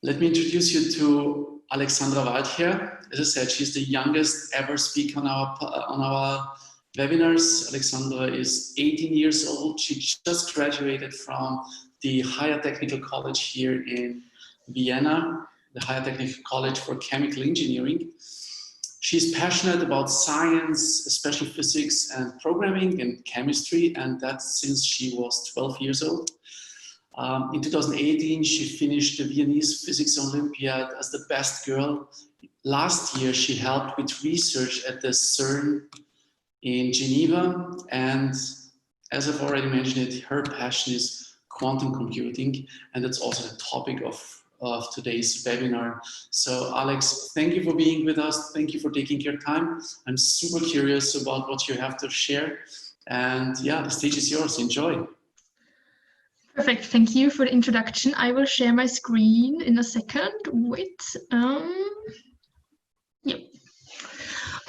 Let me introduce you to Alexandra Waldherr. As I said, she's the youngest ever speaker on our webinars. Alexandra is 18 years old. She just graduated from the Higher Technical College here in Vienna, the Higher Technical College for Chemical Engineering. She's passionate about science, especially physics and programming and chemistry, and that's since she was 12 years old. In 2018, she finished the Viennese Physics Olympiad as the best girl. Last year, she helped with research at the CERN in Geneva. And as I've already mentioned it, her passion is quantum computing. And that's also the topic of today's webinar. So Alex, thank you for being with us. Thank you for taking your time. I'm super curious about what you have to share. And yeah, the stage is yours. Enjoy. Perfect, thank you for the introduction. I will share my screen in a second. Wait, yeah.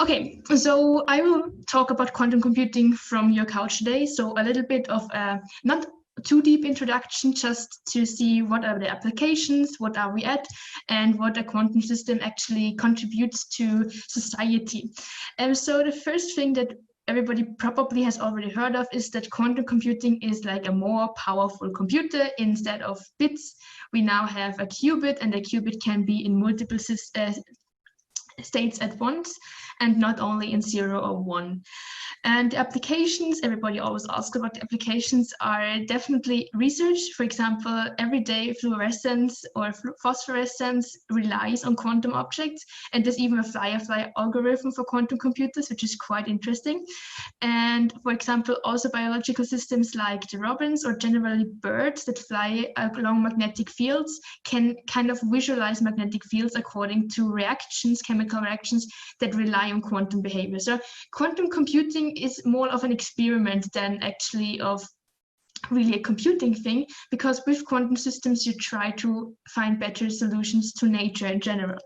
Okay, so I will talk about quantum computing from your couch today. So a little bit of a not too deep introduction, just to see what are the applications, what are we at, and what a quantum system actually contributes to society. And so the first thing that everybody probably has already heard of is that quantum computing is like a more powerful computer. Instead of bits, we now have a qubit, and a qubit can be in multiple states at once and not only in 0 or 1. And the applications, everybody always asks about the applications, are definitely research. For example, everyday fluorescence or phosphorescence relies on quantum objects, and there's even a fly algorithm for quantum computers, which is quite interesting. And for example, also biological systems like the robins or generally birds that fly along magnetic fields can kind of visualize magnetic fields according to reactions, chemical reactions that rely on quantum behavior. So quantum computing is more of an experiment than actually of really a computing thing, because with quantum systems you try to find better solutions to nature in general.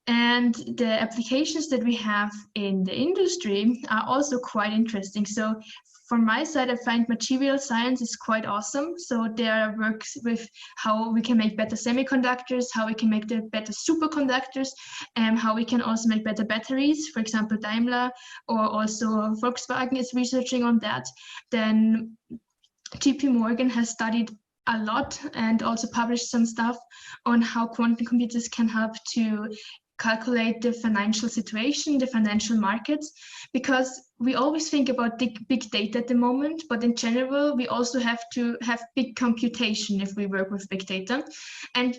And the applications that we have in the industry are also quite interesting. So from my side, I find material science is quite awesome. So there works with how we can make better semiconductors, how we can make the better superconductors, and how we can also make better batteries. For example, Daimler or also Volkswagen is researching on that. Then JP Morgan has studied a lot and also published some stuff on how quantum computers can help to calculate the financial situation, the financial markets, because we always think about big data at the moment, but in general, we also have to have big computation if we work with big data. And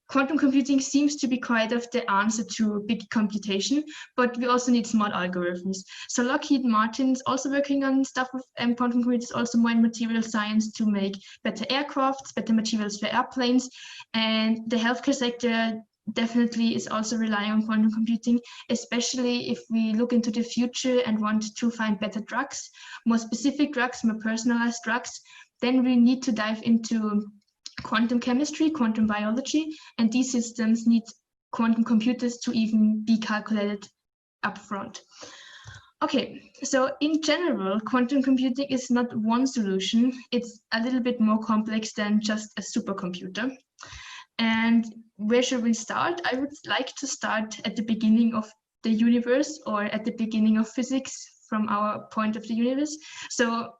quantum computing seems to be quite of the answer to big computation, but we also need smart algorithms. So Lockheed Martin is also working on stuff with quantum computers, also more in material science to make better aircrafts, better materials for airplanes. And the healthcare sector definitely is also relying on quantum computing, especially if we look into the future and want to find better drugs, more specific drugs, more personalized drugs. Then we need to dive into quantum chemistry, quantum biology, and these systems need quantum computers to even be calculated upfront. Okay, so in general, quantum computing is not one solution. It's a little bit more complex than just a supercomputer. And where should we start? I would like to start at the beginning of the universe, or at the beginning of physics from our point of the universe. So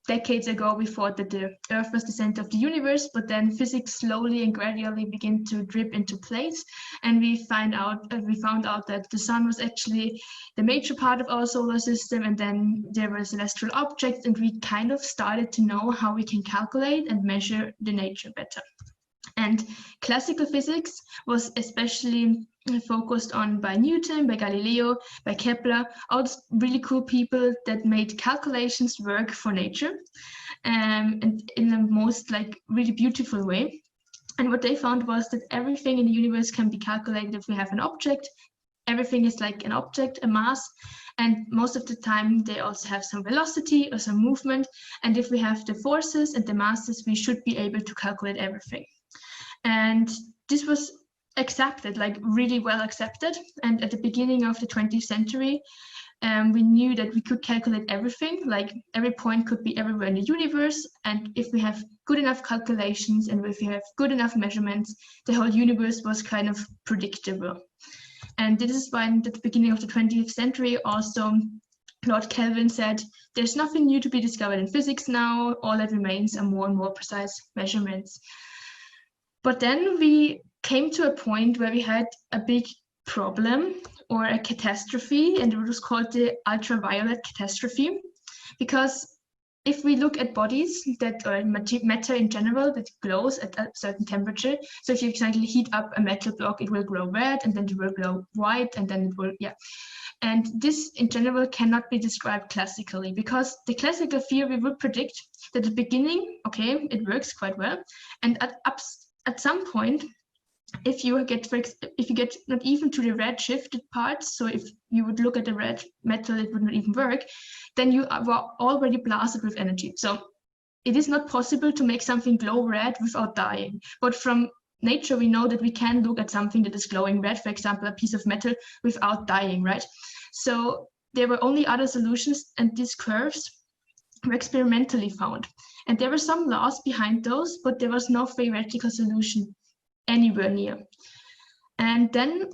decades ago, we thought that the Earth was the center of the universe, but then physics slowly and gradually began to drip into place, and we found out that the sun was actually the major part of our solar system, and then there were celestial objects, and we kind of started to know how we can calculate and measure the nature better. And classical physics was especially focused on by Newton, by Galileo, by Kepler, all those really cool people that made calculations work for nature, and in the most really beautiful way. And what they found was that everything in the universe can be calculated if we have an object. Everything is like an object, a mass, and most of the time they also have some velocity or some movement. And if we have the forces and the masses, we should be able to calculate everything. And this was accepted, really well accepted. And at the beginning of the 20th century, we knew that we could calculate everything, like every point could be everywhere in the universe, and if we have good enough calculations and if we have good enough measurements, the whole universe was kind of predictable. And this is why at the beginning of the 20th century also Lord Kelvin said, there's nothing new to be discovered in physics now, all that remains are more and more precise measurements. But then we came to a point where we had a big problem or a catastrophe, and it was called the ultraviolet catastrophe, because if we look at bodies that or matter in general that glows at a certain temperature, so if you exactly heat up a metal block, it will glow red, and then it will glow white, and then it will, and this in general cannot be described classically, because the classical theory would predict that at the beginning, okay, it works quite well, and at some point, if you get not even to the red shifted parts, so if you would look at the red metal, it would not even work, then you are already blasted with energy. So it is not possible to make something glow red without dying. But from nature, we know that we can look at something that is glowing red, for example, a piece of metal, without dying, right? So there were only other solutions, and these curves were experimentally found. And there were some laws behind those, but there was no theoretical solution anywhere near. And then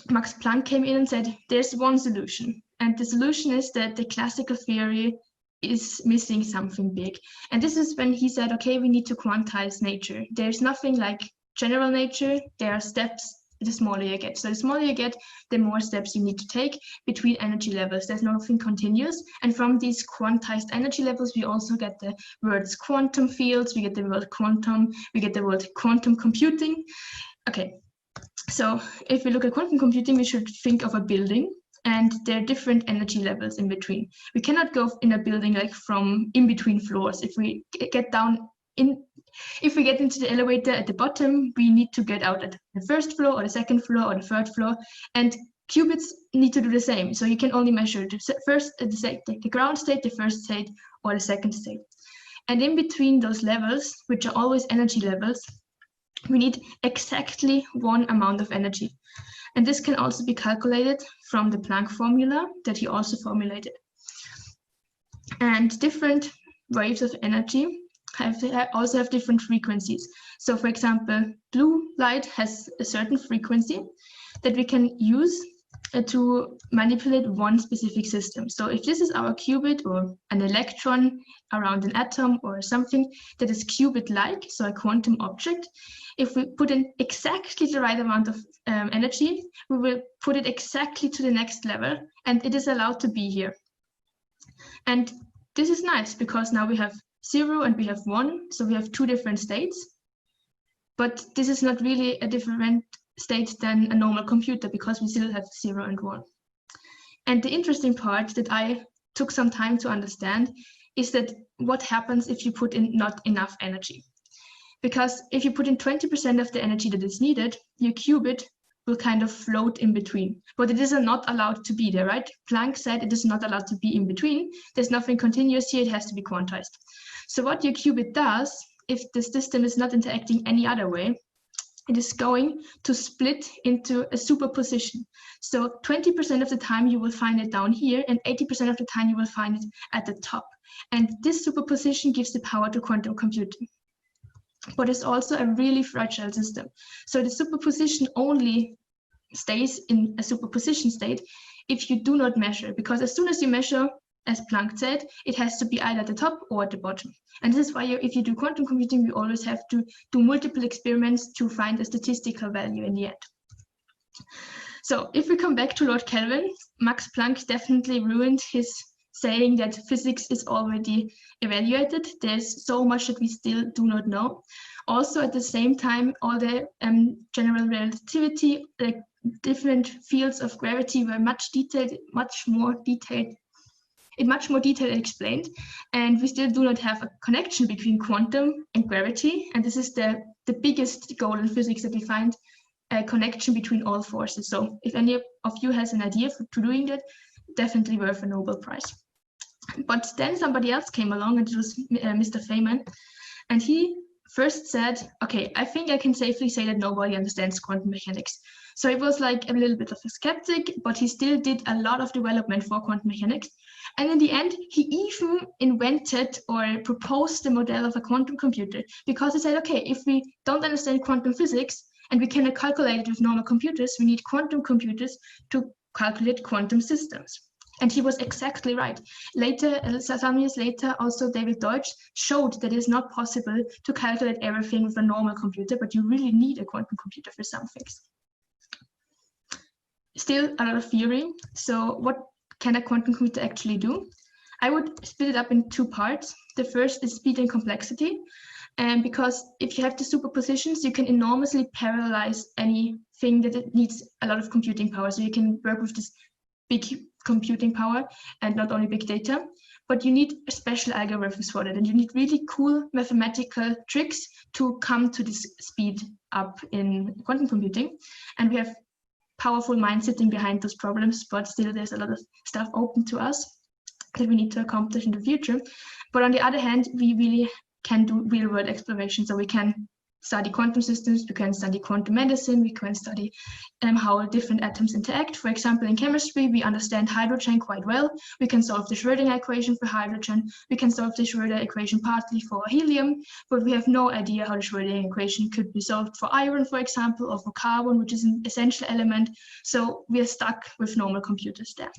Max Planck came in and said, there's one solution. And the solution is that the classical theory is missing something big. And this is when he said, okay, we need to quantize nature. There's nothing like general nature. There are steps the smaller you get. So the smaller you get, the more steps you need to take between energy levels. There's nothing continuous. And from these quantized energy levels, we also get the words quantum fields, we get the word quantum, we get the word quantum computing. Okay, so if we look at quantum computing, we should think of a building, and there are different energy levels in between. We cannot go in a building like from in between floors. If we get into the elevator at the bottom, we need to get out at the first floor or the second floor or the third floor, and qubits need to do the same. So you can only measure the ground state, the first state, or the second state. And in between those levels, which are always energy levels, we need exactly one amount of energy. And this can also be calculated from the Planck formula that he also formulated. And different waves of energy also have different frequencies. So for example, blue light has a certain frequency that we can use to manipulate one specific system. So if this is our qubit or an electron around an atom or something that is qubit-like, so a quantum object, if we put in exactly the right amount of energy, we will put it exactly to the next level, and it is allowed to be here. And this is nice because now we have 0 and we have 1, so we have 2 different states. But this is not really a different state than a normal computer because we still have 0 and 1. And the interesting part that I took some time to understand is that what happens if you put in not enough energy. Because if you put in 20% of the energy that is needed, your qubit will kind of float in between. But it is not allowed to be there, right? Planck said it is not allowed to be in between. There's nothing continuous here, it has to be quantized. So what your qubit does, if the system is not interacting any other way, it is going to split into a superposition. So 20% of the time you will find it down here, and 80% of the time you will find it at the top. And this superposition gives the power to quantum computing. But it's also a really fragile system. So the superposition only stays in a superposition state if you do not measure, because as soon as you measure, as Planck said, it has to be either at the top or at the bottom. And this is why if you do quantum computing, you always have to do multiple experiments to find a statistical value in the end. So if we come back to Lord Kelvin, Max Planck definitely ruined his saying that physics is already evaluated. There's so much that we still do not know. Also, at the same time, all the general relativity, the different fields of gravity were much more detailed explained, and we still do not have a connection between quantum and gravity. And this is the biggest goal in physics, that we find a connection between all forces. So if any of you has an idea for doing that, definitely worth a Nobel Prize. But then somebody else came along, and it was Mr. Feynman, and he first said, okay, I think I can safely say that nobody understands quantum mechanics. So he was like a little bit of a skeptic, but he still did a lot of development for quantum mechanics. And in the end, he even invented or proposed the model of a quantum computer, because he said, okay, if we don't understand quantum physics and we cannot calculate it with normal computers, we need quantum computers to calculate quantum systems. And he was exactly right. Later, some years later, also David Deutsch showed that it's not possible to calculate everything with a normal computer, but you really need a quantum computer for some things. Still a lot of theory. So what can a quantum computer actually do? I would split it up in two parts. The first is speed and complexity. And because if you have the superpositions, you can enormously parallelize anything that it needs a lot of computing power. So you can work with this big computing power and not only big data, but you need special algorithms for that. And you need really cool mathematical tricks to come to this speed up in quantum computing. And we have powerful minds sitting behind those problems, but still there's a lot of stuff open to us that we need to accomplish in the future. But on the other hand, we really can do real world exploration. So we can study quantum systems, we can study quantum medicine, we can study how different atoms interact. For example, in chemistry, we understand hydrogen quite well. We can solve the Schrödinger equation for hydrogen. We can solve the Schrödinger equation partly for helium, but we have no idea how the Schrödinger equation could be solved for iron, for example, or for carbon, which is an essential element. So we are stuck with normal computers there.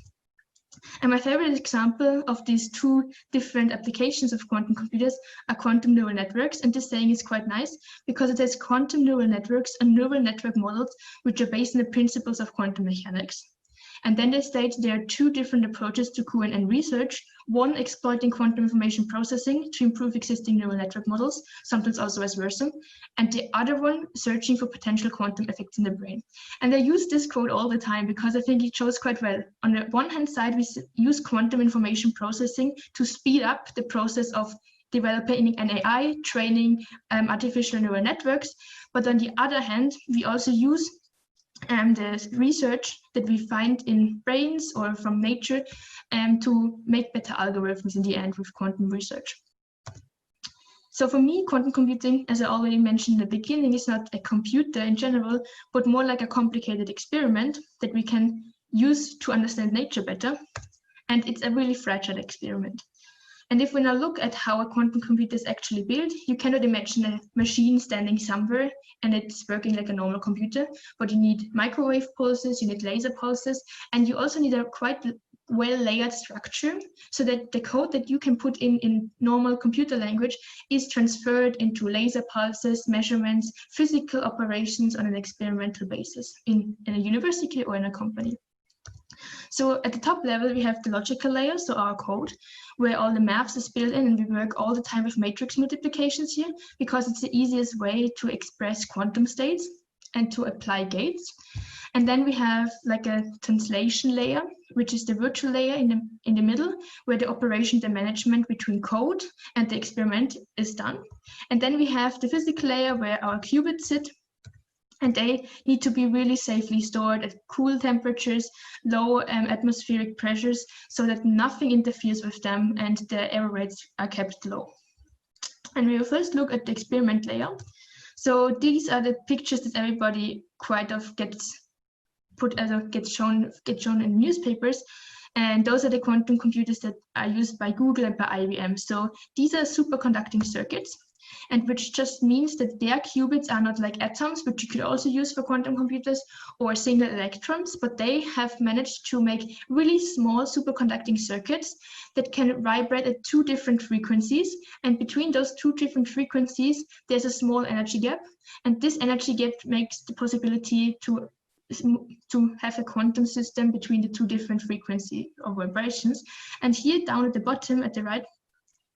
And my favorite example of these two different applications of quantum computers are quantum neural networks. And this saying is quite nice because it says quantum neural networks are neural network models which are based on the principles of quantum mechanics. And then they state there are two different approaches to QNN research, one exploiting quantum information processing to improve existing neural network models, sometimes also vice versa, and the other one searching for potential quantum effects in the brain. And I use this quote all the time because I think it shows quite well. On the one hand side, we use quantum information processing to speed up the process of developing an AI, training artificial neural networks. But on the other hand, we also use the research that we find in brains or from nature to make better algorithms in the end with quantum research. So for me, quantum computing, as I already mentioned in the beginning, is not a computer in general, but more like a complicated experiment that we can use to understand nature better. And it's a really fragile experiment. And if we now look at how a quantum computer is actually built, you cannot imagine a machine standing somewhere and it's working like a normal computer, but you need microwave pulses, you need laser pulses, and you also need a quite well-layered structure so that the code that you can put in normal computer language is transferred into laser pulses, measurements, physical operations on an experimental basis in a university or in a company. So at the top level, we have the logical layer, so our code, where all the maths is built in, and we work all the time with matrix multiplications here because it's the easiest way to express quantum states and to apply gates. And then we have like a translation layer, which is the virtual layer in the middle, where the operation, the management between code and the experiment is done. And then we have the physical layer where our qubits sit, and they need to be really safely stored at cool temperatures, low atmospheric pressures, so that nothing interferes with them and the error rates are kept low. And we will first look at the experiment layer. So these are the pictures that everybody quite of gets shown in newspapers. And those are the quantum computers that are used by Google and by IBM. So these are superconducting circuits, and which just means that their qubits are not like atoms, which you could also use for quantum computers, or single electrons, but they have managed to make really small superconducting circuits that can vibrate at two different frequencies. And between those two different frequencies, there's a small energy gap. And this energy gap makes the possibility to have a quantum system between the two different frequency of vibrations. And here down at the bottom at the right,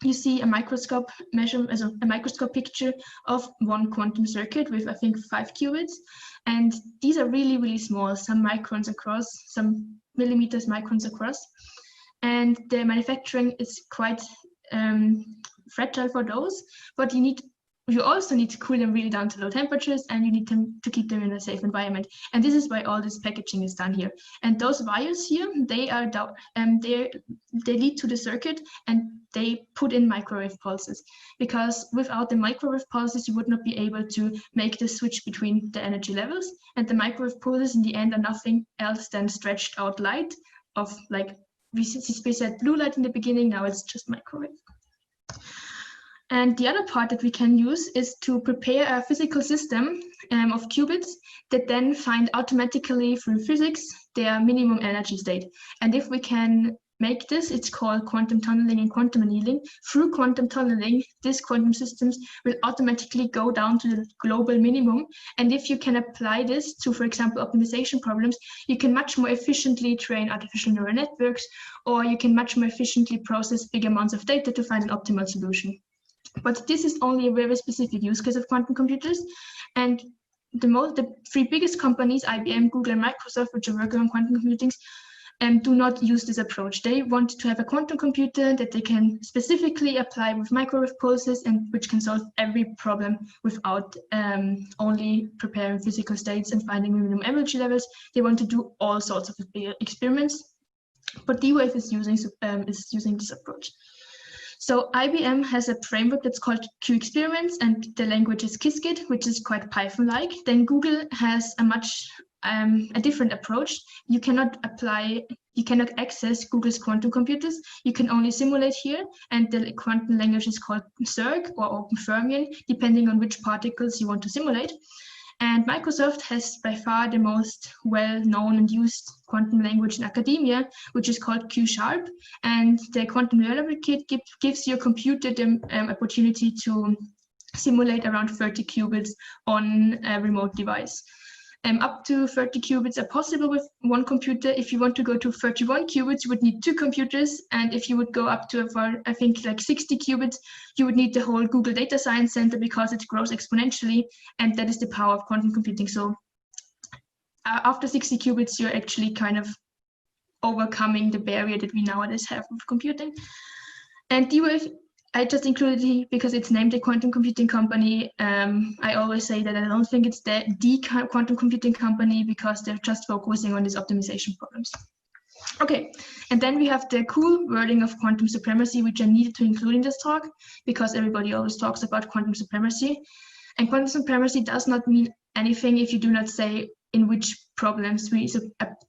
you see a microscope a microscope picture of one quantum circuit with, I think, 5 qubits. And these are really, really small, some microns across, some millimeters, microns across. And the manufacturing is quite fragile for those, but you need you also need to cool them really down to low temperatures, and you need them to keep them in a safe environment. And this is why all this packaging is done here. And those wires here, they lead to the circuit, and they put in microwave pulses, because without the microwave pulses, you would not be able to make the switch between the energy levels. And the microwave pulses in the end are nothing else than stretched out light of, like we said, blue light in the beginning, now it's just microwave. And the other part that we can use is to prepare a physical system of qubits that then find automatically through physics their minimum energy state. And if we can make this, it's called quantum tunneling and quantum annealing. Through quantum tunneling, these quantum systems will automatically go down to the global minimum. And if you can apply this to, for example, optimization problems, you can much more efficiently train artificial neural networks, or you can much more efficiently process big amounts of data to find an optimal solution. But this is only a very specific use case of quantum computers. And the three biggest companies, IBM, Google, and Microsoft, which are working on quantum computing, do not use this approach. They want to have a quantum computer that they can specifically apply with microwave pulses, and which can solve every problem without only preparing physical states and finding minimum energy levels. They want to do all sorts of experiments, but D-Wave is using this approach. So IBM has a framework that's called Q-experiments, and the language is Qiskit, which is quite Python-like. Then Google has a different approach. You cannot access Google's quantum computers. You can only simulate here, and the quantum language is called Circ or Open Fermion, depending on which particles you want to simulate. And Microsoft has by far the most well-known and used quantum language in academia, which is called Q#. And the quantum reality kit gives your computer the opportunity to simulate around 30 qubits on a remote device. Up to 30 qubits are possible with one computer. If you want to go to 31 qubits, you would need 2 computers. And if you would go up to, I think, like 60 qubits, you would need the whole Google Data Science Center, because it grows exponentially. And that is the power of quantum computing. So after 60 qubits, you're actually kind of overcoming the barrier that we nowadays have with computing. And D-Wave, I just included it because it's named a quantum computing company. I always say that I don't think it's the quantum computing company, because they're just focusing on these optimization problems. Okay, and then we have the cool wording of quantum supremacy, which I needed to include in this talk, because everybody always talks about quantum supremacy. And quantum supremacy does not mean anything if you do not say in which problems we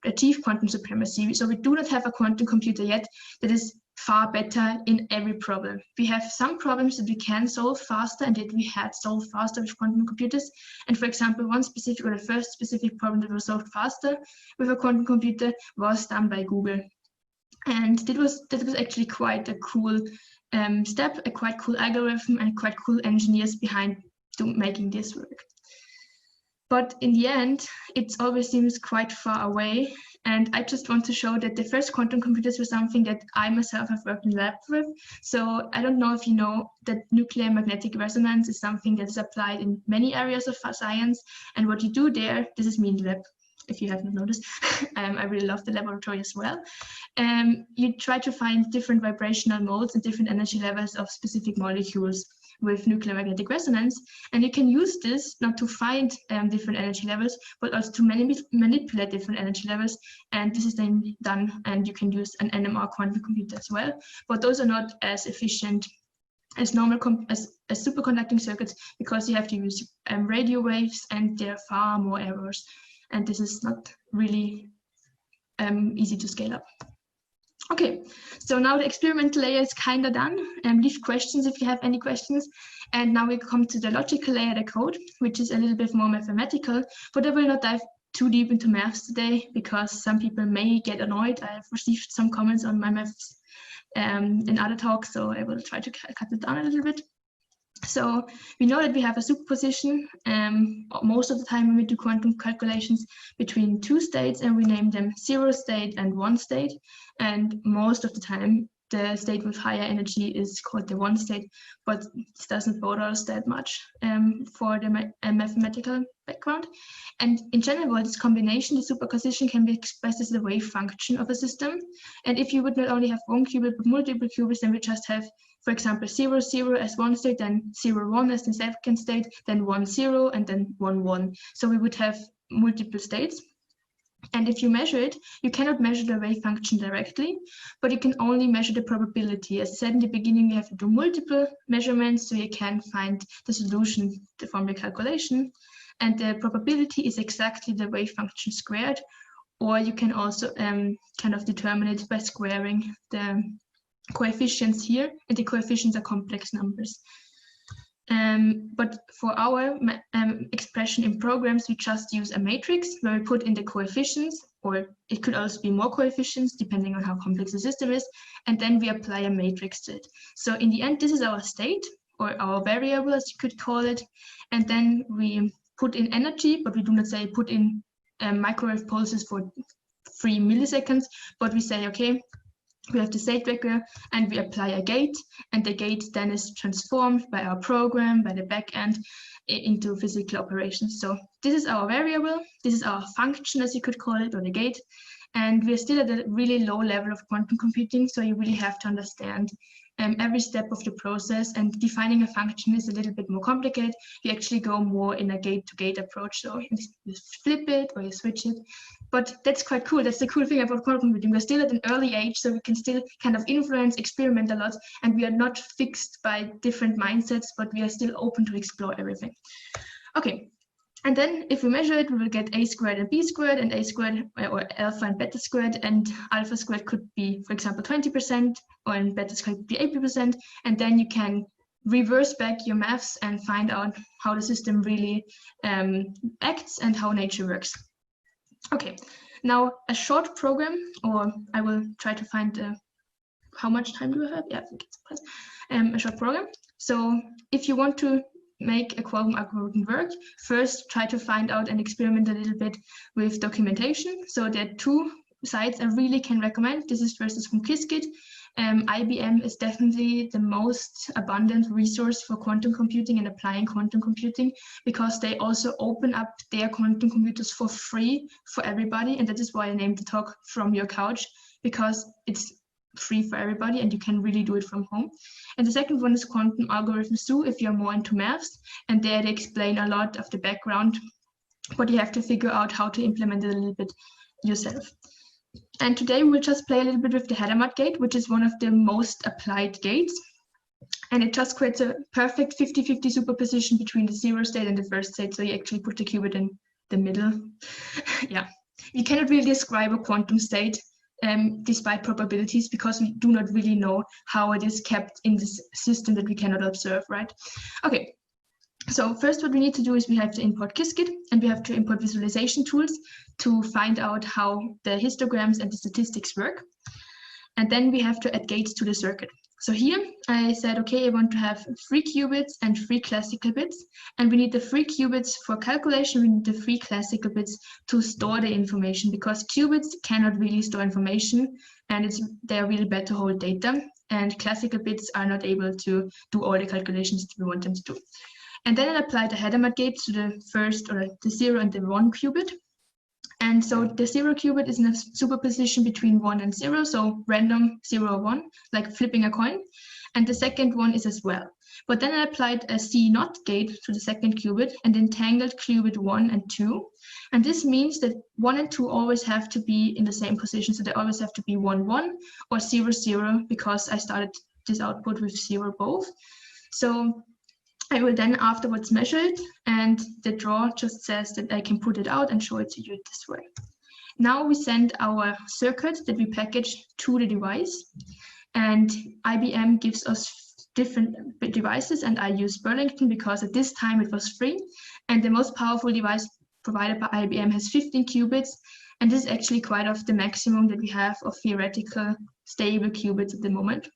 achieve quantum supremacy. So we do not have a quantum computer yet that is far better in every problem. We have some problems that we can solve faster and that we had solved faster with quantum computers. And for example, one specific, or the first specific problem that was solved faster with a quantum computer was done by Google. And that was actually quite a cool step, a quite cool algorithm, and quite cool engineers behind making this work. But in the end, it always seems quite far away. And I just want to show that the first quantum computers were something that I myself have worked in the lab with. So I don't know if you know that nuclear magnetic resonance is something that is applied in many areas of science. And what you do there, this is me in the lab, if you haven't noticed. I really love the laboratory as well. You try to find different vibrational modes and different energy levels of specific molecules with nuclear magnetic resonance, and you can use this not to find different energy levels, but also to manipulate different energy levels. And this is then done, and you can use an NMR quantum computer as well. But those are not as efficient as normal as superconducting circuits, because you have to use radio waves, and there are far more errors. And this is not really easy to scale up. Okay, so now the experimental layer is kind of done. Leave questions if you have any questions. And now we come to the logical layer, the code, which is a little bit more mathematical, but I will not dive too deep into maths today, because some people may get annoyed. I have received some comments on my maths in other talks, so I will try to cut it down a little bit. So we know that we have a superposition most of the time when we do quantum calculations between 2 states, and we name them 0 state and 1 state. And most of the time, the state with higher energy is called the 1 state, but this doesn't bother us that much for the mathematical background. And in general, this combination, the superposition, can be expressed as the wave function of a system. And if you would not only have 1 qubit but multiple qubits, then we just have for example, 0, 0 as one state, then 0, 1 as the second state, then 1, 0, and then 1, 1. So we would have multiple states. And if you measure it, you cannot measure the wave function directly, but you can only measure the probability. As I said in the beginning, you have to do multiple measurements so you can find the solution from the calculation. And the probability is exactly the wave function squared, or you can also kind of determine it by squaring the coefficients here, and the coefficients are complex numbers. But for our expression in programs, we just use a matrix where we put in the coefficients, or it could also be more coefficients depending on how complex the system is, and then we apply a matrix to it. So in the end, this is our state, or our variable as you could call it, and then we put in energy, but we do not say put in microwave pulses for 3 milliseconds, but we say, okay, we have the state vector and we apply a gate, and the gate then is transformed by our program, by the backend, into physical operations. So this is our variable, this is our function as you could call it, or the gate, and we're still at a really low level of quantum computing, so you really have to understand every step of the process, and defining a function is a little bit more complicated. You actually go more in a gate-to-gate approach, so you flip it or you switch it. But that's quite cool. That's the cool thing about quantum computing. We're still at an early age, so we can still kind of influence, experiment a lot, and we are not fixed by different mindsets, but we are still open to explore everything. Okay. And then if we measure it, we will get a squared and b squared, and a squared, or alpha and beta squared, and alpha squared could be, for example, 20%, or in beta squared could be 80%, and then you can reverse back your maths and find out how the system really acts and how nature works. Okay, now a short program, or I will try to find how much time do I have? Yeah, I think it's a short program. So if you want to make a quantum algorithm work, first try to find out and experiment a little bit with documentation. So there are 2 sites I really can recommend. This is first from Qiskit. IBM is definitely the most abundant resource for quantum computing and applying quantum computing, because they also open up their quantum computers for free for everybody. And that is why I named the talk From Your Couch, because it's free for everybody and you can really do it from home. And the second one is Quantum Algorithms too, if you're more into maths, and there they explain a lot of the background, but you have to figure out how to implement it a little bit yourself. And today we'll just play a little bit with the Hadamard gate, which is one of the most applied gates, and it just creates a perfect 50-50 superposition between the 0 state and the first state, so you actually put the qubit in the middle. Yeah, you cannot really describe a quantum state despite probabilities, because we do not really know how it is kept in this system that we cannot observe, right? Okay, so first what we need to do is we have to import Qiskit, and we have to import visualization tools to find out how the histograms and the statistics work. And then we have to add gates to the circuit. So here I said, okay, I want to have 3 qubits and 3 classical bits, and we need the 3 qubits for calculation, we need the 3 classical bits to store the information, because qubits cannot really store information, and they're really bad to hold data, and classical bits are not able to do all the calculations that we want them to do. And then I apply the Hadamard gate to the first, or the 0 and the 1 qubit. And so the 0 qubit is in a superposition between 1 and 0, so random 0 or 1, like flipping a coin. And the second one is as well. But then I applied a C0 gate to the second qubit and entangled qubit 1 and 2. And this means that 1 and 2 always have to be in the same position, so they always have to be 1, 1 or 0, 0, because I started this output with 0 both. So I will then afterwards measure it, and the draw just says that I can put it out and show it to you this way. Now we send our circuit that we package to the device, and IBM gives us different devices, and I use Burlington because at this time it was free, and the most powerful device provided by IBM has 15 qubits, and this is actually quite of the maximum that we have of theoretical stable qubits at the moment.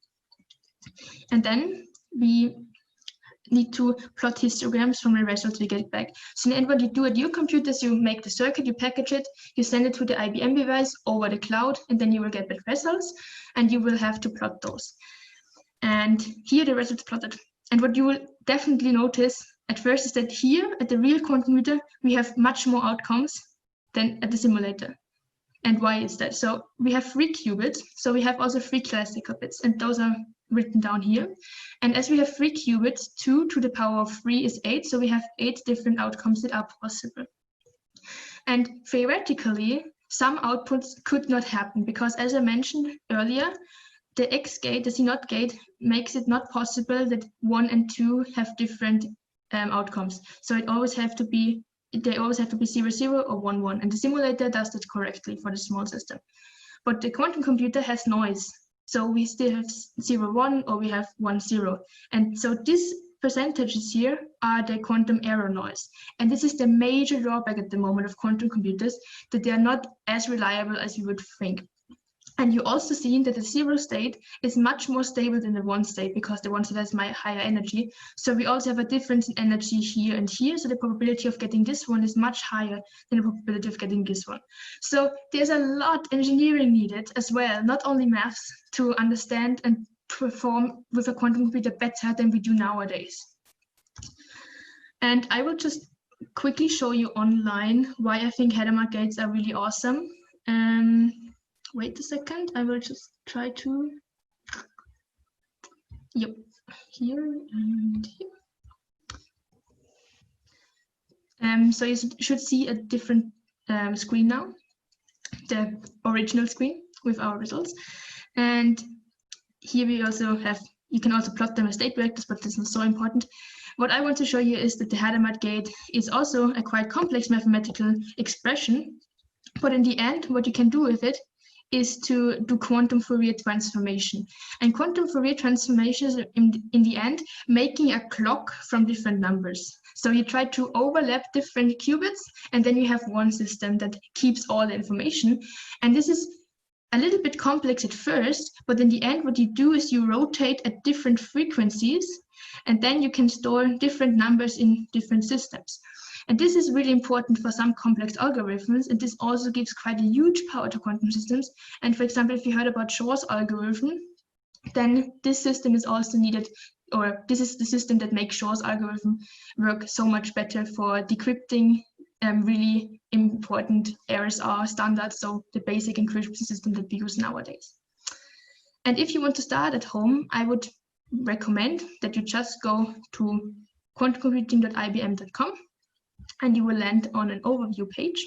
And then we need to plot histograms from the results we get back. So in the end, what you do at your computers, you make the circuit, you package it, you send it to the IBM device over the cloud, and then you will get the results, and you will have to plot those. And here the results plotted. And what you will definitely notice at first is that here at the real quantum computer, we have much more outcomes than at the simulator. And why is that? So we have 3 qubits, so we have also 3 classical bits, and those are written down here. And as we have 3 qubits, 2 to the power of 3 is 8, so we have 8 different outcomes that are possible. And theoretically, some outputs could not happen because, as I mentioned earlier, the X gate, the C0 gate, makes it not possible that 1 and 2 have different outcomes. So it always have to be, they always have to be 0, 0 or 1, 1, and the simulator does that correctly for the small system. But the quantum computer has noise, so we still have 0, 1 or we have 1, 0, and so these percentages here are the quantum error noise, and this is the major drawback at the moment of quantum computers, that they are not as reliable as you would think. And you also see that the 0 state is much more stable than the 1 state because the 1 state has higher energy. So we also have a difference in energy here and here. So the probability of getting this one is much higher than the probability of getting this one. So there's a lot of engineering needed as well, not only maths, to understand and perform with a quantum computer better than we do nowadays. And I will just quickly show you online why I think Hadamard Gates are really awesome. Wait a second, I will just try to, yep, here and here. So you should see a different screen now, the original screen with our results. And here we also have, you can also plot them as state vectors, but this is not so important. What I want to show you is that the Hadamard gate is also a quite complex mathematical expression, but in the end, what you can do with it is to do quantum Fourier transformation. And quantum Fourier transformation is in the end making a clock from different numbers. So you try to overlap different qubits, and then you have one system that keeps all the information. And this is a little bit complex at first, but in the end, what you do is you rotate at different frequencies, and then you can store different numbers in different systems. And this is really important for some complex algorithms, and this also gives quite a huge power to quantum systems. And for example, if you heard about Shor's algorithm, then this system is also needed, or this is the system that makes Shor's algorithm work so much better for decrypting really important RSA standards, so the basic encryption system that we use nowadays. And if you want to start at home, I would recommend that you just go to quantumcomputing.ibm.com, and you will land on an overview page.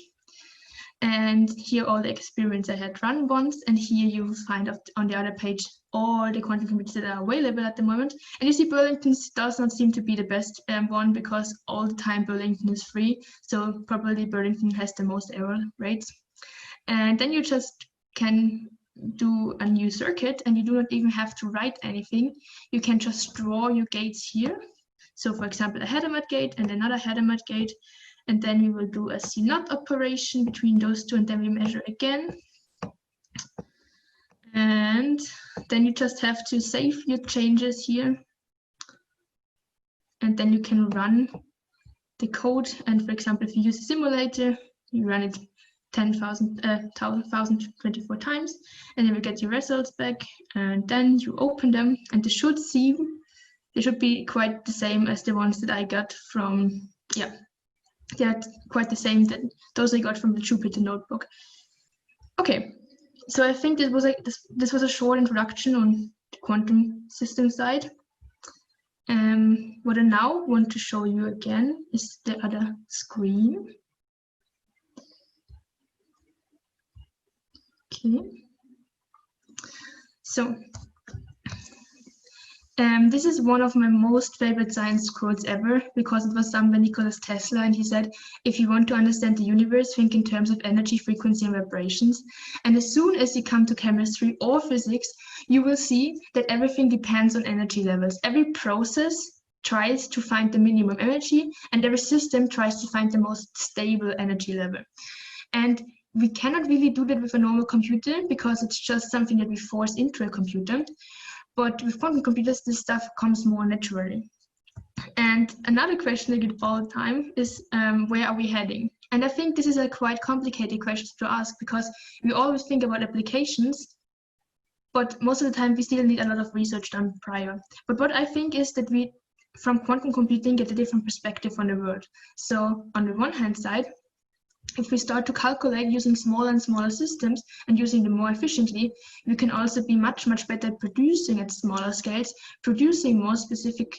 And here all the experiments I had run once, and here you will find on the other page all the quantum computers that are available at the moment. And you see Burlington's does not seem to be the best one, because all the time Burlington is free, so probably Burlington has the most error rates. And then you just can do a new circuit, and you do not even have to write anything. You can just draw your gates here. So for example, a Hadamard gate and another Hadamard gate, and then we will do a C0 operation between those two, and then we measure again. And then you just have to save your changes here, and then you can run the code. And for example, if you use a simulator, you run it 10,024 times, and then you get your results back, and then you open them, and they should be quite the same as the ones that I got from, yeah, they're quite the same than those I got from the Jupyter notebook. Okay, so I think this was a short introduction on the quantum system side. What I now want to show you again is the other screen. Okay, so this is one of my most favorite science quotes ever, because it was done by Nikola Tesla, and he said, if you want to understand the universe, think in terms of energy, frequency, and vibrations. And as soon as you come to chemistry or physics, you will see that everything depends on energy levels. Every process tries to find the minimum energy, and every system tries to find the most stable energy level. And we cannot really do that with a normal computer, because it's just something that we force into a computer. But with quantum computers, this stuff comes more naturally. And another question I get all the time is, where are we heading? And I think this is a quite complicated question to ask, because we always think about applications, but most of the time we still need a lot of research done prior. But what I think is that we, from quantum computing, get a different perspective on the world. So on the one hand side, if we start to calculate using smaller and smaller systems and using them more efficiently, we can also be much, much better at producing at smaller scales, producing more specific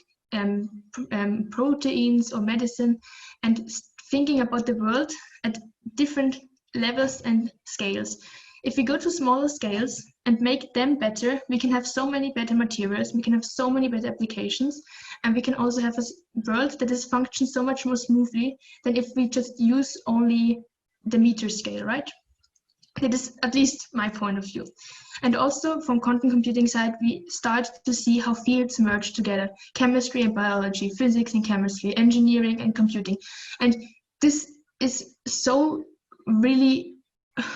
proteins or medicine, and thinking about the world at different levels and scales. If we go to smaller scales and make them better, we can have so many better materials, we can have so many better applications, and we can also have a world that is functioning so much more smoothly than if we just use only the meter scale, right? That is at least my point of view. And also from quantum computing side, we start to see how fields merge together: chemistry and biology, physics and chemistry, engineering and computing. And this is so really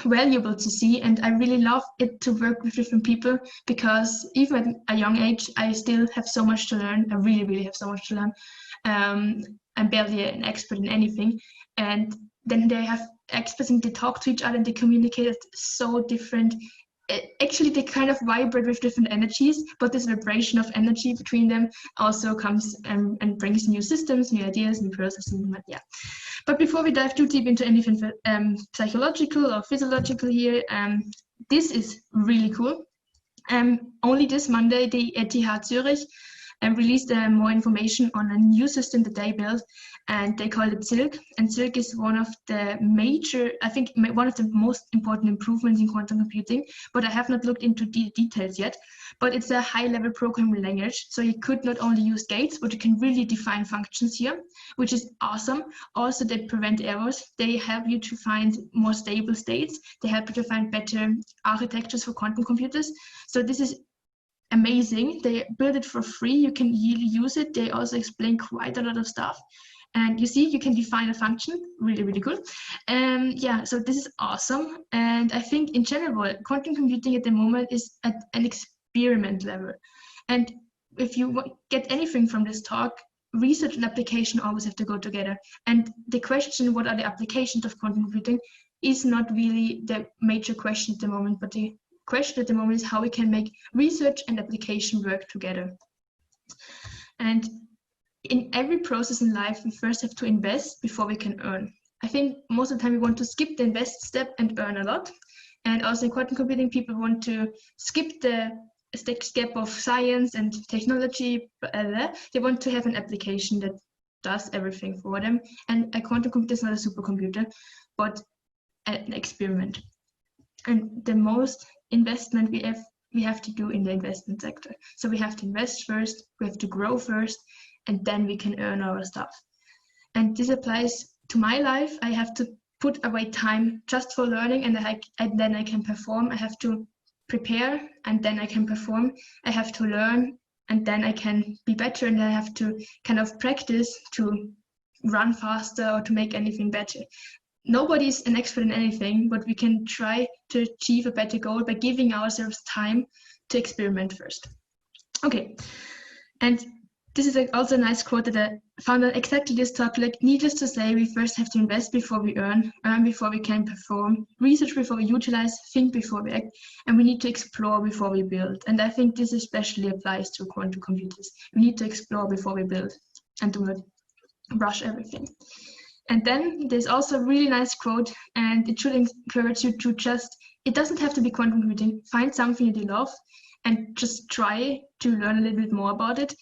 valuable to see, and I really love it to work with different people, because even at a young age I still have so much to learn. I really have so much to learn. I'm barely an expert in anything, and then they have experts and they talk to each other and they communicate at so different. Actually, they kind of vibrate with different energies, but this vibration of energy between them also comes and brings new systems, new ideas, new processes. Yeah. But before we dive too deep into anything psychological or physiological here, this is really cool. Only this Monday, the ETH Zurich released more information on a new system that they built, and they called it Silk. And Silk is one of the major, I think, one of the most important improvements in quantum computing, but I have not looked into the details yet. But it's a high-level programming language, so you could not only use gates, but you can really define functions here, which is awesome. Also, they prevent errors. They help you to find more stable states. They help you to find better architectures for quantum computers. So this is amazing. They build it for free. You can really use it. They also explain quite a lot of stuff. And you see, you can define a function. Really cool. Yeah, so this is awesome. And I think in general, quantum computing at the moment is at an experiment level. And if you get anything from this talk, research and application always have to go together. And the question, what are the applications of quantum computing, is not really the major question at the moment, but the question at the moment is how we can make research and application work together. And in every process in life, we first have to invest before we can earn. I think most of the time we want to skip the invest step and earn a lot. And also in quantum computing, people want to skip the step of science and technology. They want to have an application that does everything for them. And a quantum computer is not a supercomputer, but an experiment. And the most investment we have to do in the investment sector. So we have to invest first, we have to grow first, and then we can earn our stuff. And this applies to my life. I have to put away time just for learning, and then I can perform. I have to prepare, and then I can perform. I have to learn, and then I can be better, and I have to kind of practice to run faster or to make anything better. Nobody's an expert in anything, but we can try to achieve a better goal by giving ourselves time to experiment first. Okay, and this is also a nice quote that I found on exactly this talk. Like, needless to say, we first have to invest before we earn before we can perform, research before we utilize, think before we act, and we need to explore before we build. And I think this especially applies to quantum computers. We need to explore before we build and do not rush everything. And then there's also a really nice quote, and it should encourage you to it doesn't have to be quantum computing. Find something that you love and just try to learn a little bit more about it.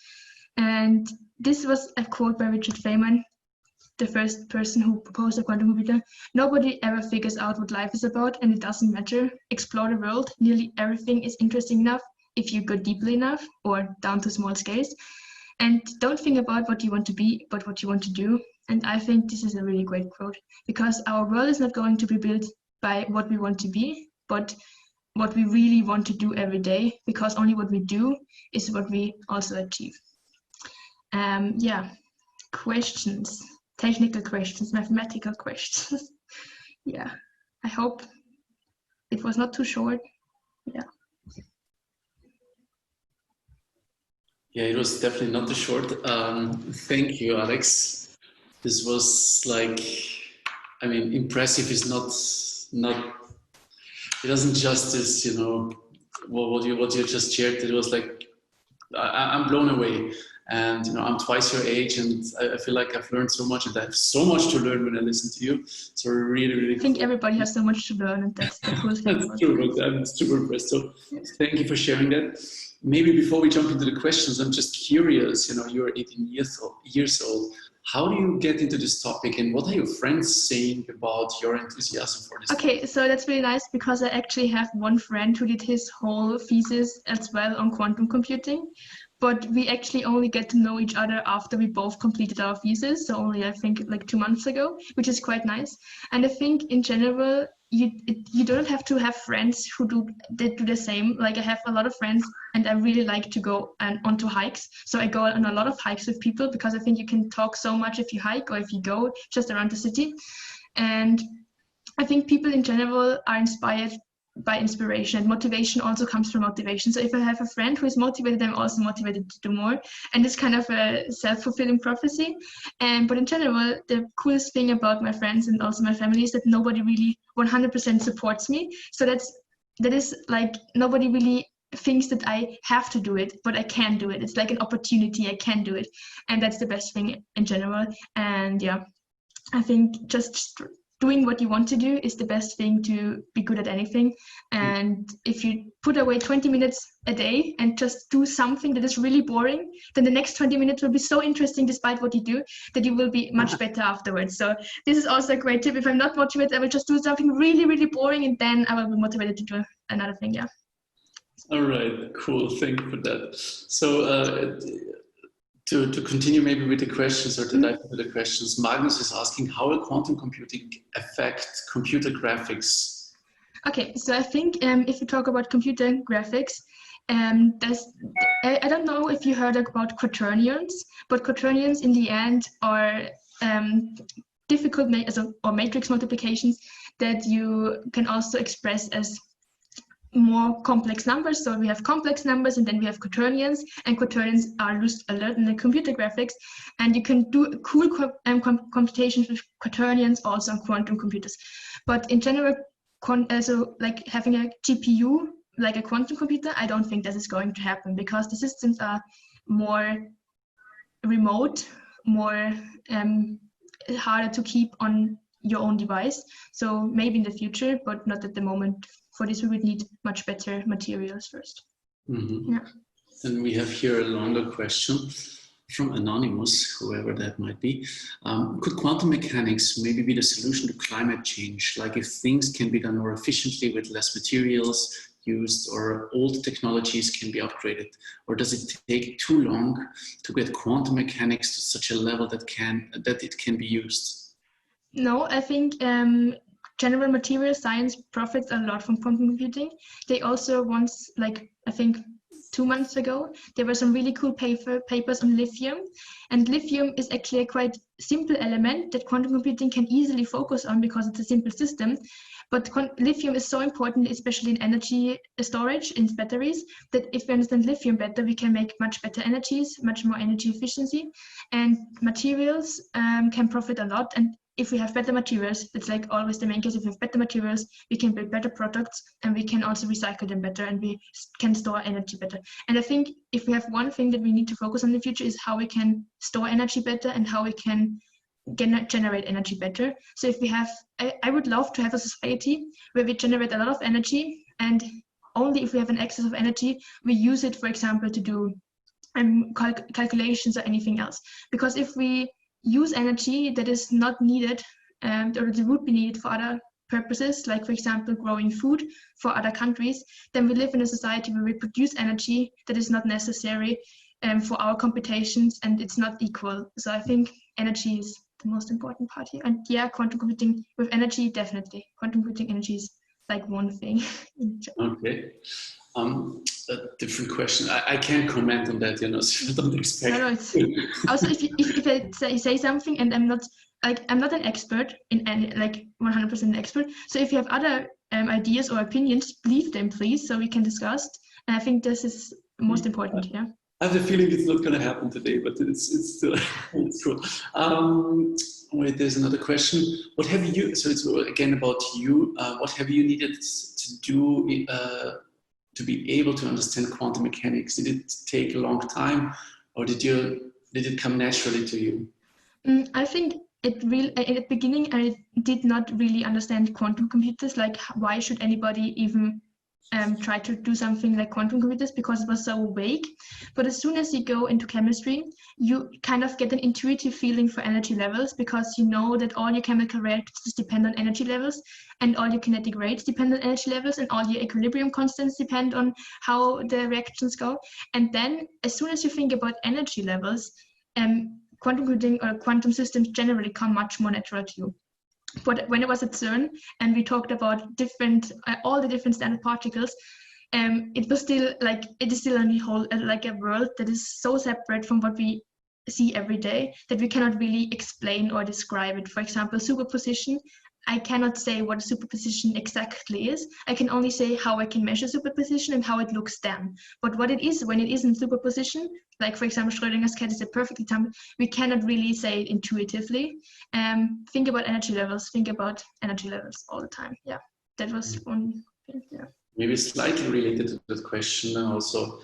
And this was a quote by Richard Feynman, the first person who proposed a quantum computer. Nobody ever figures out what life is about, and it doesn't matter. Explore the world. Nearly everything is interesting enough if you go deeply enough or down to small scales. And don't think about what you want to be, but what you want to do. And I think this is a really great quote, because our world is not going to be built by what we want to be, but what we really want to do every day, because only what we do is what we also achieve. Yeah, questions, technical questions, mathematical questions. Yeah, I hope it was not too short. Yeah. Yeah, it was definitely not too short. Thank you, Alex. This was like, I mean, impressive is not, it doesn't justice, you know, what you just shared. It was like I'm blown away. And you know, I'm twice your age, and I feel like I've learned so much, and I have so much to learn when I listen to you. So really, really. I think everybody has so much to learn, and that's the cool thing. That's true, but I'm super impressed. So thank you for sharing that. Maybe before we jump into the questions, I'm just curious. You know, you're 18 years old. How do you get into this topic, and what are your friends saying about your enthusiasm for this? Okay, so that's really nice because I actually have one friend who did his whole thesis as well on quantum computing. But we actually only get to know each other after we both completed our thesis. So only, I think, like 2 months ago, which is quite nice. And I think in general, you don't have to have friends who do the same. Like I have a lot of friends and I really like to go onto hikes. So I go on a lot of hikes with people because I think you can talk so much if you hike or if you go just around the city. And I think people in general are inspired by inspiration, and motivation also comes from motivation. So if I have a friend who is motivated, I'm also motivated to do more, and it's kind of a self-fulfilling prophecy. But in general, the coolest thing about my friends and also my family is that nobody really 100% supports me. So that is like nobody really thinks that I have to do it, but I can do it. It's like an opportunity. I can do it, and that's the best thing in general. And yeah, I think just doing what you want to do is the best thing to be good at anything. And if you put away 20 minutes a day and just do something that is really boring, then the next 20 minutes will be so interesting despite what you do that you will be much better afterwards. So this is also a great tip. If I'm not motivated, I will just do something really, really boring, and then I will be motivated to do another thing. Yeah. All right, cool. Thank you for that. So to continue maybe with the questions, or to dive into the questions, Magnus is asking, how will quantum computing affect computer graphics? Okay, so I think if you talk about computer graphics, I don't know if you heard about quaternions, but quaternions in the end are difficult or matrix multiplications that you can also express as more complex numbers. So we have complex numbers, and then we have quaternions, and quaternions are used a lot in the computer graphics, and you can do cool computations with quaternions also on quantum computers. But in general, so like having a GPU like a quantum computer, I don't think this is going to happen because the systems are more remote, more harder to keep on your own device. So maybe in the future, but not at the moment. For this, we would need much better materials first. Mm-hmm. Yeah. Then we have here a longer question from Anonymous, whoever that might be. Could quantum mechanics maybe be the solution to climate change? Like if things can be done more efficiently with less materials used, or old technologies can be upgraded? Or does it take too long to get quantum mechanics to such a level that it can be used? No, I think general material science profits a lot from quantum computing. They also once, like I think 2 months ago, there were some really cool papers on lithium. And lithium is actually a quite simple element that quantum computing can easily focus on because it's a simple system. But lithium is so important, especially in energy storage, in batteries, that if we understand lithium better, we can make much better energies, much more energy efficiency. And materials can profit a lot. And if we have better materials, that's like always the main case. If we have better materials, we can build better products, and we can also recycle them better, and we can store energy better. And I think if we have one thing that we need to focus on in the future is how we can store energy better and how we can generate energy better. So if we have, I would love to have a society where we generate a lot of energy, and only if we have an excess of energy, we use it, for example, to do calculations or anything else. Because if we use energy that is not needed or that would be needed for other purposes, like for example growing food for other countries, then we live in a society where we produce energy that is not necessary for our computations, and it's not equal. So I think energy is the most important part here. And yeah, quantum computing with energy, definitely. Quantum computing energy is like one thing. Okay. A different question. I can't comment on that, so I don't expect. No, it's also if I say something and I'm not an expert in any, like 100% expert. So if you have other ideas or opinions, leave them please, so we can discuss. And I think this is most important. Yeah. I have the feeling it's not going to happen today, but it's still it's cool. Wait, there's another question. What have you? So it's again about you. What have you needed to do to be able to understand quantum mechanics? Did it take a long time, or did it come naturally to you? I think at the beginning, I did not really understand quantum computers. Like, why should anybody even try to do something like quantum computers, because it was so vague. But as soon as you go into chemistry, you kind of get an intuitive feeling for energy levels, because you know that all your chemical reactions depend on energy levels, and all your kinetic rates depend on energy levels, and all your equilibrium constants depend on how the reactions go. And then as soon as you think about energy levels, quantum computing or quantum systems generally come much more natural to you. But when I was at CERN and we talked about all the different standard particles, it was still like, it is still a whole like a world that is so separate from what we see every day that we cannot really explain or describe it. For example, superposition. I cannot say what a superposition exactly is. I can only say how I can measure superposition and how it looks then. But what it is when it is in superposition, like for example, Schrödinger's cat is a perfect example, we cannot really say it intuitively. Think about energy levels. Think about energy levels all the time. Yeah, that was one thing. Yeah. Maybe slightly related to that question also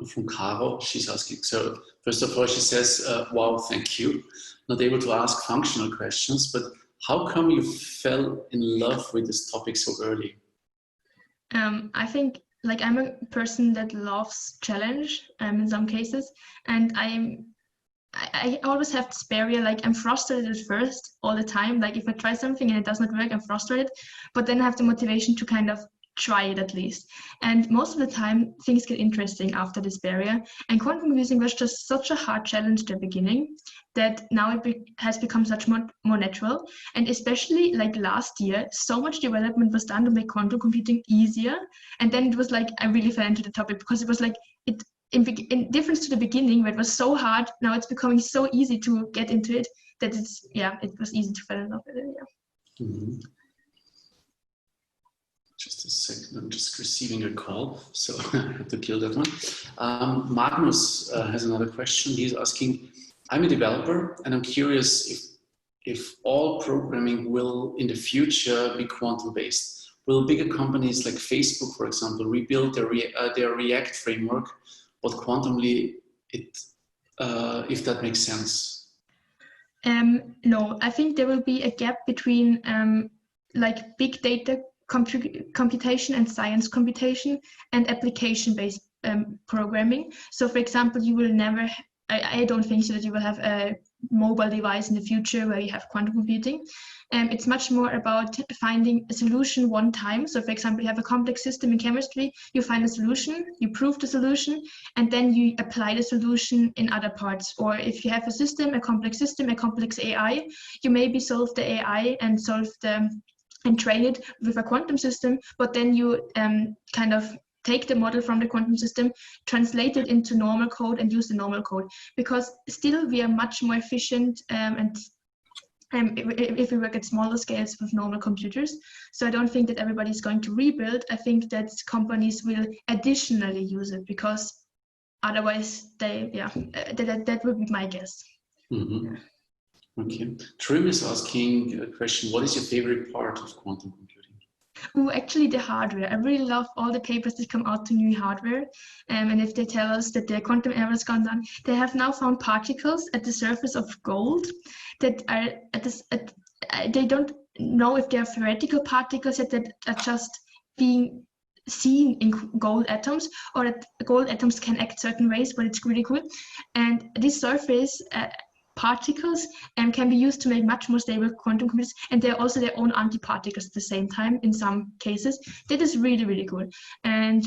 from Caro. She's asking, so first of all, she says, wow, thank you. Not able to ask functional questions, but how come you fell in love with this topic so early? I think like I'm a person that loves challenge in some cases, and I always have this barrier, like I'm frustrated at first all the time. Like if I try something and it does not work, I'm frustrated, but then I have the motivation to kind of try it at least. And most of the time things get interesting after this barrier, and quantum computing was just such a hard challenge at the beginning that now it has become such more natural. And especially like last year, so much development was done to make quantum computing easier, and then it was like I really fell into the topic because it was like it in difference to the beginning where it was so hard, now it's becoming so easy to get into it that it's, yeah, it was easy to fall in love with it. Yeah. Mm-hmm. Just a second, I'm just receiving a call, so I have to kill that one. Magnus has another question. He's asking, I'm a developer and I'm curious if all programming will in the future be quantum based. Will bigger companies like Facebook, for example, rebuild their React framework, but quantumly, if that makes sense? No, I think there will be a gap between like big data computation and science computation and application-based programming. So for example, you will never, I don't think so that you will have a mobile device in the future where you have quantum computing. It's much more about finding a solution one time. So for example, you have a complex system in chemistry, you find a solution, you prove the solution, and then you apply the solution in other parts. Or if you have a system, a complex AI, you maybe solve the AI and train it with a quantum system, but then you kind of take the model from the quantum system, translate it into normal code and use the normal code, because still we are much more efficient if we work at smaller scales with normal computers. So I don't think that everybody's going to rebuild. I think that companies will additionally use it, because otherwise that would be my guess. Mm-hmm. Yeah. Okay. Trim is asking a question, what is your favorite part of quantum computing? Oh, actually the hardware. I really love all the papers that come out to new hardware. And if they tell us that the quantum error has gone down, they have now found particles at the surface of gold that are they don't know if they are theoretical particles yet, that are just being seen in gold atoms, or that gold atoms can act certain ways, but it's really cool. And this surface particles can be used to make much more stable quantum computers, and they're also their own antiparticles at the same time in some cases. That is really, really cool. And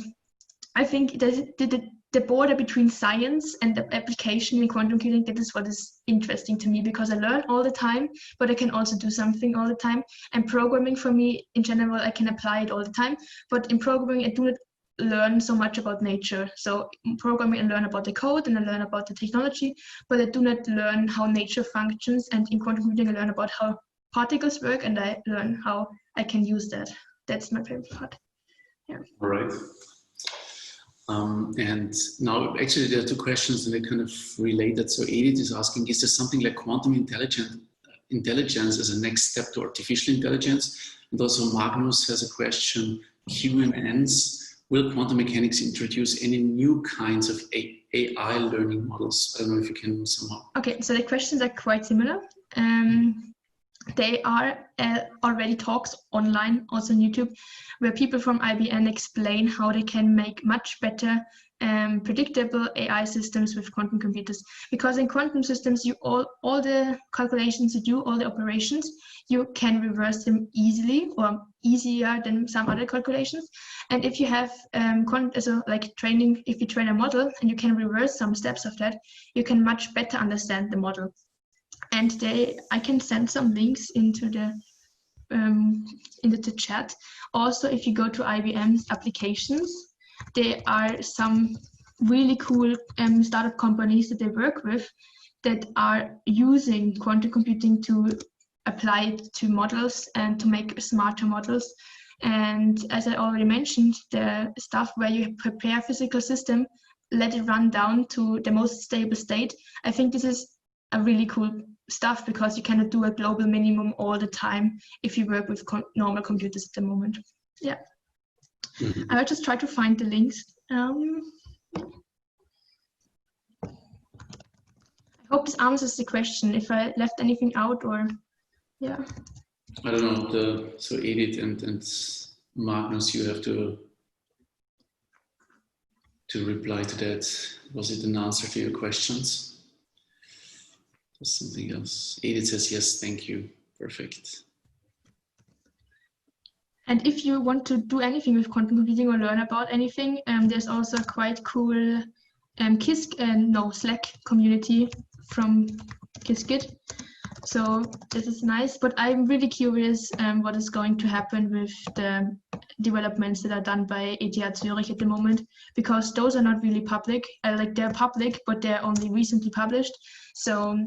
I think that the border between science and the application in quantum computing, that is what is interesting to me, because I learn all the time, but I can also do something all the time. And programming for me in general, I can apply it all the time, but in programming I do not learn so much about nature. So in programming I learn about the code and I learn about the technology, but I do not learn how nature functions. And in quantum computing I learn about how particles work, and I learn how I can use that. That's my favorite part. Yeah. All right. And now actually there are two questions and they're kind of related. So Edith is asking, is there something like quantum intelligence as a next step to artificial intelligence? And also Magnus has a question, QNNs. will quantum mechanics introduce any new kinds of AI learning models? I don't know if you can somehow. Okay, so the questions are quite similar. There are already talks online, also on YouTube, where people from IBM explain how they can make much better predictable AI systems with quantum computers. Because in quantum systems, you all the calculations you do, all the operations, you can reverse them easily or easier than some other calculations. And if you have if you train a model and you can reverse some steps of that, you can much better understand the model. And I can send some links into the chat. Also, if you go to IBM's applications, there are some really cool startup companies that they work with that are using quantum computing to apply it to models and to make smarter models. And as I already mentioned, the stuff where you prepare a physical system, let it run down to the most stable state. I think this is a really cool stuff because you cannot do a global minimum all the time if you work with normal computers at the moment. Yeah. Mm-hmm. I will just try to find the links. I hope this answers the question. If I left anything out or, yeah. I don't know. So Edith and Magnus, you have to reply to that. Was it an answer to your questions? Something else. Edith says yes, thank you. Perfect. And if you want to do anything with quantum computing or learn about anything, there's also a quite cool Slack community from Qiskit. So this is nice, but I'm really curious what is going to happen with the developments that are done by ETH Zurich at the moment, because those are not really public. They're public, but they're only recently published. So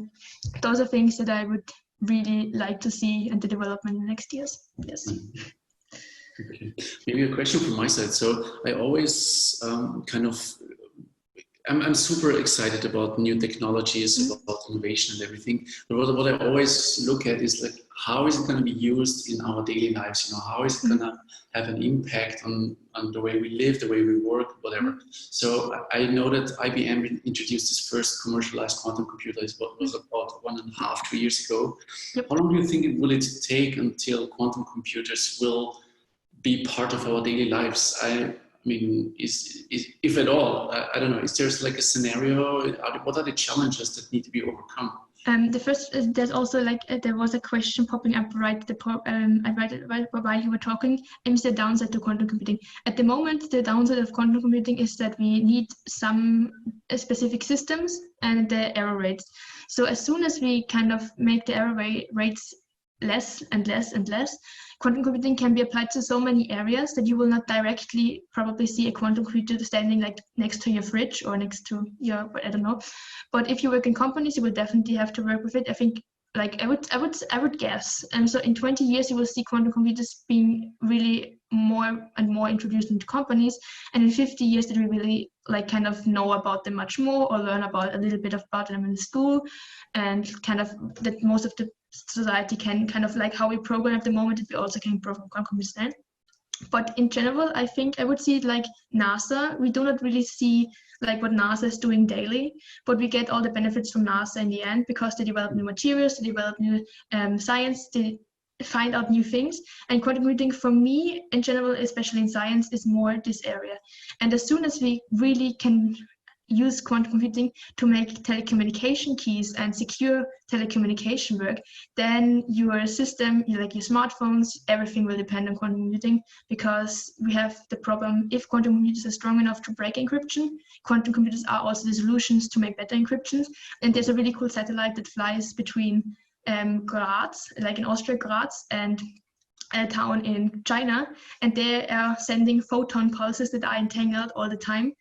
those are things that I would really like to see in the development in the next years. Yes. Okay. Maybe a question from my side. So I always I'm super excited about new technologies, about innovation and everything. But what I always look at is like, how is it going to be used in our daily lives? You know, how is it going to have an impact on the way we live, the way we work, whatever. So I know that IBM introduced its first commercialized quantum computer. It was about 1.5 2 years ago. Yep. How long do you think will it take until quantum computers will be part of our daily lives? I mean, if at all, I don't know, is there like a scenario, what are the challenges that need to be overcome? The first, there's also there was a question popping up right while you were talking, and it's the downside to quantum computing. At the moment, the downside of quantum computing is that we need some specific systems and the error rates. So as soon as we kind of make the error rates less and less and less, quantum computing can be applied to so many areas that you will not directly probably see a quantum computer standing like next to your fridge or next to your, I don't know. But if you work in companies, you will definitely have to work with it. I think, like I would guess. And so in 20 years, you will see quantum computers being really more and more introduced into companies. And in 50 years, that we really like kind of know about them much more or learn about a little bit about them in school, and kind of that most of the society can kind of like how we program at the moment, that we also can program quantum computers then. But in general, I think I would see it like NASA. We do not really see like what NASA is doing daily, but we get all the benefits from NASA in the end because they develop new materials, they develop new science, they find out new things. And quantum computing for me in general, especially in science, is more this area. And as soon as we really can use quantum computing to make telecommunication keys and secure telecommunication work, then your system, like your smartphones, everything will depend on quantum computing, because we have the problem, if quantum computers are strong enough to break encryption, quantum computers are also the solutions to make better encryptions. And there's a really cool satellite that flies between Graz, like in Austria, Graz, and a town in China, and they are sending photon pulses that are entangled all the time,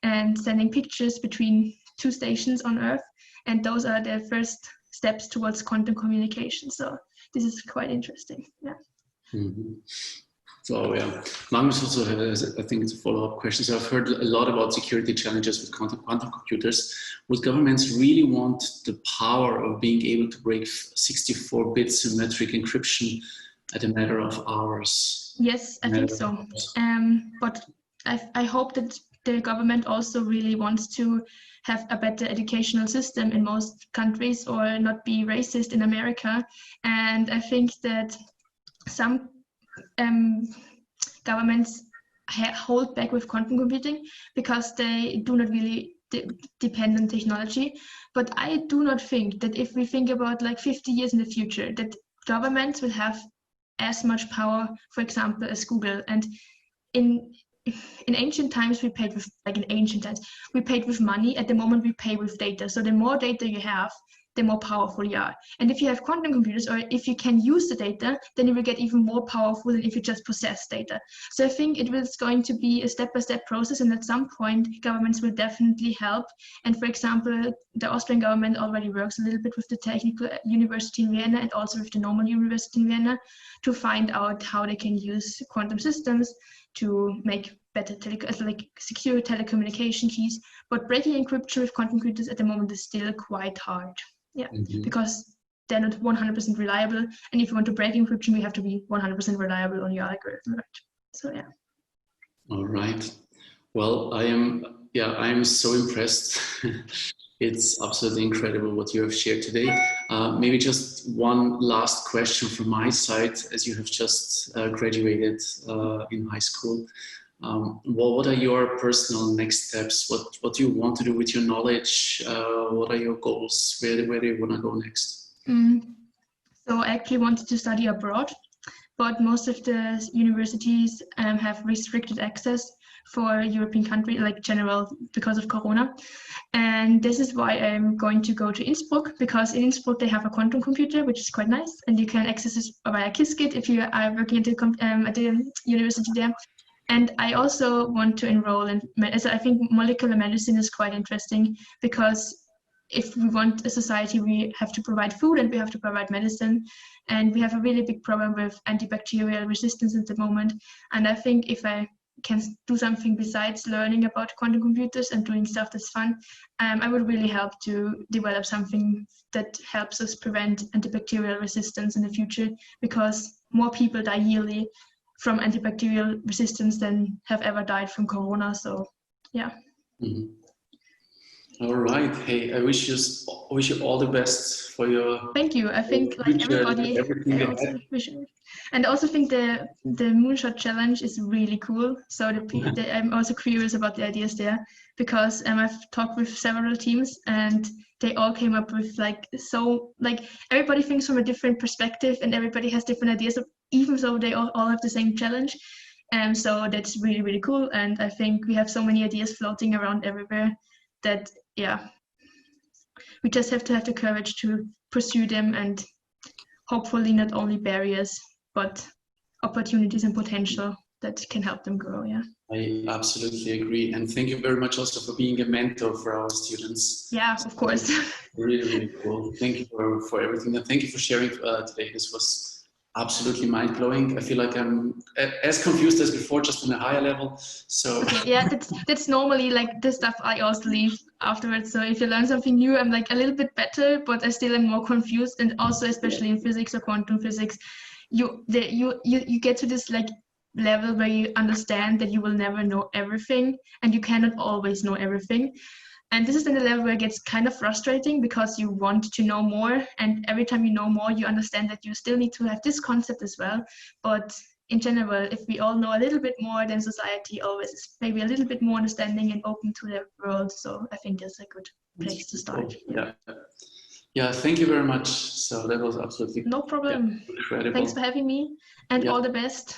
and sending pictures between two stations on Earth. And those are the first steps towards quantum communication. So this is quite interesting. Yeah. Mm-hmm. So yeah, Magnus also has, I think it's a follow-up question. So I've heard a lot about security challenges with quantum computers. Would governments really want the power of being able to break 64-bit symmetric encryption at a matter of hours? Yes, I think so. But I hope that the government also really wants to have a better educational system in most countries, or not be racist in America. And I think that some governments hold back with quantum computing because they do not really depend on technology. But I do not think that if we think about like 50 years in the future, that governments will have as much power, for example, as Google. And in ancient times, we paid with, like in ancient times, we paid with money. At the moment, we pay with data. So the more data you have, the more powerful you are. And if you have quantum computers, or if you can use the data, then you will get even more powerful than if you just possess data. So I think it is going to be a step-by-step process, and at some point, governments will definitely help. And for example, the Austrian government already works a little bit with the Technical University in Vienna and also with the normal university in Vienna to find out how they can use quantum systems to make better secure telecommunication keys. But breaking encryption with quantum computers at the moment is still quite hard. Yeah, because they're not 100% reliable. And if you want to break encryption, we have to be 100% reliable on your algorithm, right? So yeah. All right. Well, I am so impressed. It's absolutely incredible what you have shared today. Maybe just one last question from my side, as you have just graduated in high school. What are your personal next steps? What do you want to do with your knowledge? What are your goals? Where do you want to go next? So I actually wanted to study abroad, but most of the universities have restricted access for European countries, like general, because of Corona. And this is why I'm going to go to Innsbruck, because in Innsbruck they have a quantum computer, which is quite nice, and you can access it via Qiskit if you are working at the university there. And I also want to enroll in, so I think molecular medicine is quite interesting, because if we want a society, we have to provide food and we have to provide medicine. And we have a really big problem with antibacterial resistance at the moment. And I think if I can do something besides learning about quantum computers and doing stuff that's fun, I would really help to develop something that helps us prevent antibacterial resistance in the future, because more people die yearly from antibacterial resistance than have ever died from Corona. So yeah. All right. Hey, I wish you all the best for your. Thank you. I think like everybody. And I also think the Moonshot challenge is really cool. So I'm also curious about the ideas there, because I've talked with several teams and they all came up with everybody thinks from a different perspective and everybody has different ideas, even though they all have the same challenge. So that's really, really cool. And I think we have so many ideas floating around everywhere that, yeah, we just have to have the courage to pursue them, and hopefully not only barriers, but opportunities and potential that can help them grow. Yeah. I absolutely agree. And thank you very much also for being a mentor for our students. Yeah, of course. Really, really cool. Thank you for everything. And thank you for sharing today. This was absolutely mind-blowing. I feel like I'm as confused as before, just on a higher level. So okay, yeah, that's normally like the stuff I also leave afterwards. So if you learn something new, I'm like a little bit better, but I still am more confused. And also, especially in physics or quantum physics, you get to this like level where you understand that you will never know everything, and you cannot always know everything. And this is then the level where it gets kind of frustrating, because you want to know more, and every time you know more, you understand that you still need to have this concept as well. But in general, if we all know a little bit more, then society always is maybe a little bit more understanding and open to the world. So I think that's a good place to start. Cool. Yeah, thank you very much. So that was absolutely no problem. Incredible. Thanks for having me, and all the best.